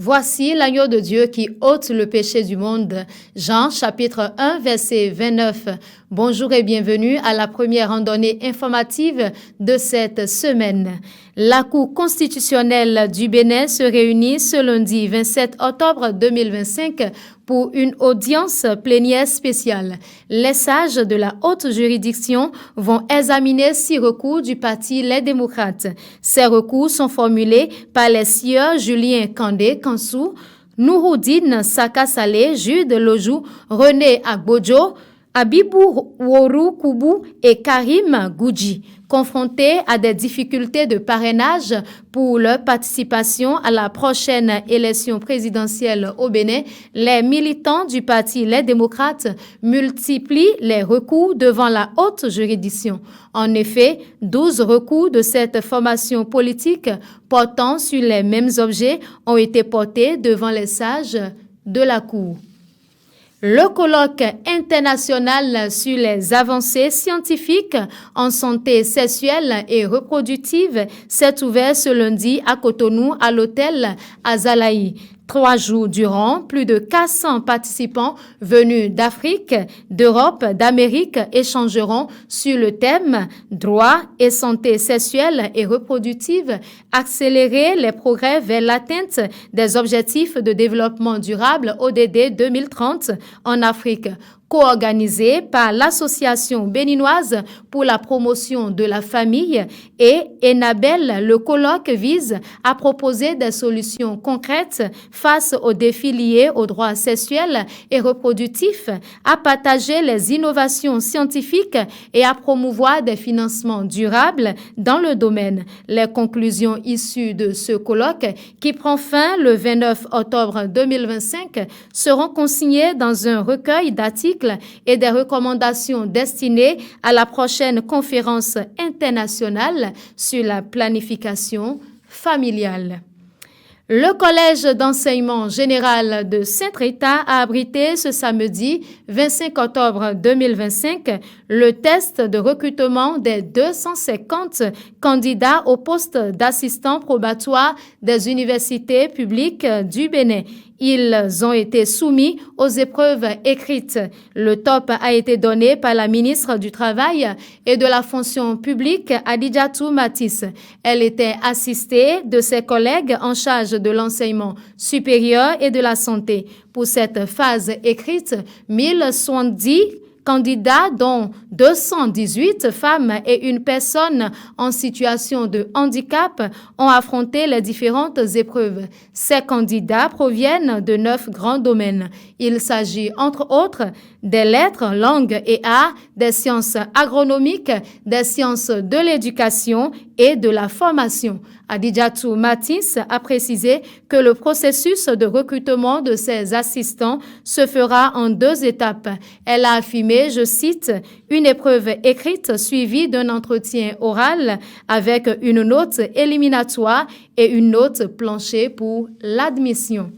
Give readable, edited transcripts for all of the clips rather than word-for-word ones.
Voici l'agneau de Dieu qui ôte le péché du monde. Jean chapitre 1 verset 29. Bonjour et bienvenue à la première randonnée informative de cette semaine. La Cour constitutionnelle du Bénin se réunit ce lundi 27 octobre 2025 pour une audience plénière spéciale. Les sages de la haute juridiction vont examiner 6 recours du Parti Les Démocrates. Ces recours sont formulés par les sieurs Julien Kandé Kansou, Nouroudine Saka Saleh, Jude Lojou, René Agbodjo, Abibou Wourou Koubou et Karim Goudji, confrontés à des difficultés de parrainage pour leur participation à la prochaine élection présidentielle au Bénin. Les militants du Parti Les Démocrates multiplient les recours devant la haute juridiction. En effet, 12 recours de cette formation politique portant sur les mêmes objets ont été portés devant les sages de la Cour. Le colloque international sur les avancées scientifiques en santé sexuelle et reproductive s'est ouvert ce lundi à Cotonou à l'hôtel Azalaï. 3 jours durant, plus de 400 participants venus d'Afrique, d'Europe, d'Amérique échangeront sur le thème « Droits et santé sexuelle et reproductive, accélérer les progrès vers l'atteinte des objectifs de développement durable ODD 2030 en Afrique ». Co-organisé par l'Association béninoise pour la promotion de la famille et Enabel, le colloque vise à proposer des solutions concrètes face aux défis liés aux droits sexuels et reproductifs, à partager les innovations scientifiques et à promouvoir des financements durables dans le domaine. Les conclusions issues de ce colloque, qui prend fin le 29 octobre 2025, seront consignées dans un recueil d'articles et des recommandations destinées à la prochaine conférence internationale sur la planification familiale. Le Collège d'enseignement général de Saint-Rita a abrité ce samedi 25 octobre 2025 le test de recrutement des 250 candidats au poste d'assistant probatoire des universités publiques du Bénin. Ils ont été soumis aux épreuves écrites. Le top a été donné par la ministre du Travail et de la fonction publique, Adidjatou Matisse. Elle était assistée de ses collègues en charge de l'enseignement supérieur et de la santé. Pour cette phase écrite, 1070 candidats, dont 218 femmes et une personne en situation de handicap, ont affronté les différentes épreuves. Ces candidats proviennent de 9 grands domaines. Il s'agit, entre autres, des lettres, langues et arts, des sciences agronomiques, des sciences de l'éducation et de la formation. Adidjatou Matisse a précisé que le processus de recrutement de ces assistants se fera en 2 étapes. Elle a affirmé, je cite, « une épreuve écrite suivie d'un entretien oral avec une note éliminatoire et une note plancher pour l'admission ».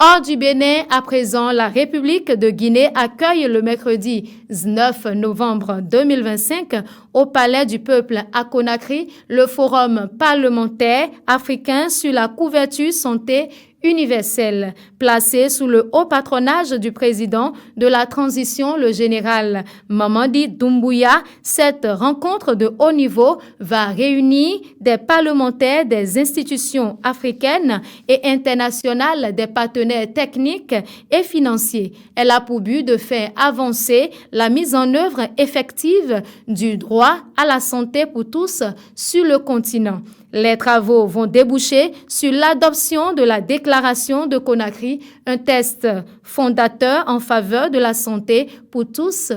Hors du Bénin, à présent, la République de Guinée accueille le mercredi 9 novembre 2025 au Palais du Peuple à Conakry le Forum parlementaire africain sur la couverture santé universelle, placé sous le haut patronage du président de la transition, le général Mamadi Doumbouya. Cette rencontre de haut niveau va réunir des parlementaires des institutions africaines et internationales, des partenaires techniques et financiers. Elle a pour but de faire avancer la mise en œuvre effective du droit à la santé pour tous sur le continent. Les travaux vont déboucher sur l'adoption de la déclaration de Conakry, un texte fondateur en faveur de la santé pour tous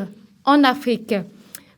en Afrique.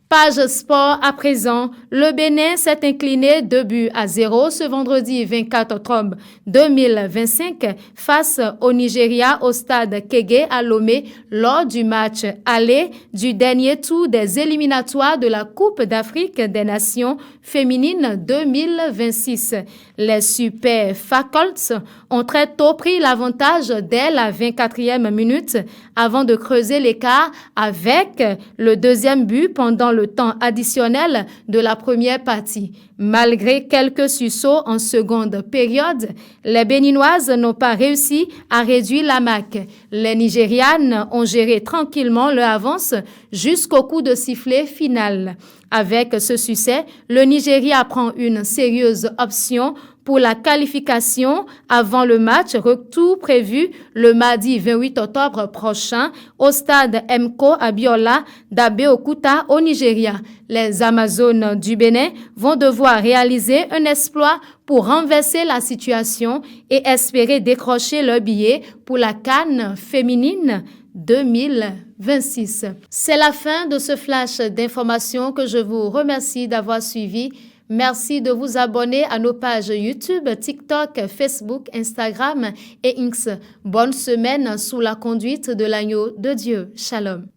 Page sport à présent, le Bénin s'est incliné 2-0 ce vendredi 24 octobre 2025 face au Nigeria au stade Kégué à Lomé lors du match aller du dernier tour des éliminatoires de la Coupe d'Afrique des Nations féminines 2026. Les Super Falcons ont très tôt pris l'avantage dès la 24e minute avant de creuser l'écart avec le deuxième but pendant le temps additionnel de la première partie. Malgré quelques sursauts en seconde période, les Béninoises n'ont pas réussi à réduire la marque. Les Nigérianes ont géré tranquillement leur avance jusqu'au coup de sifflet final. Avec ce succès, le Nigeria prend une sérieuse option pour la qualification avant le match retour prévu le mardi 28 octobre prochain au stade MCO Abiola d'Abeokuta au Nigeria. Les Amazones du Bénin vont devoir réaliser un exploit pour renverser la situation et espérer décrocher leur billet pour la CAN féminine 2026. C'est la fin de ce flash d'informations que je vous remercie d'avoir suivi. Merci de vous abonner à nos pages YouTube, TikTok, Facebook, Instagram et X. Bonne semaine sous la conduite de l'agneau de Dieu. Shalom.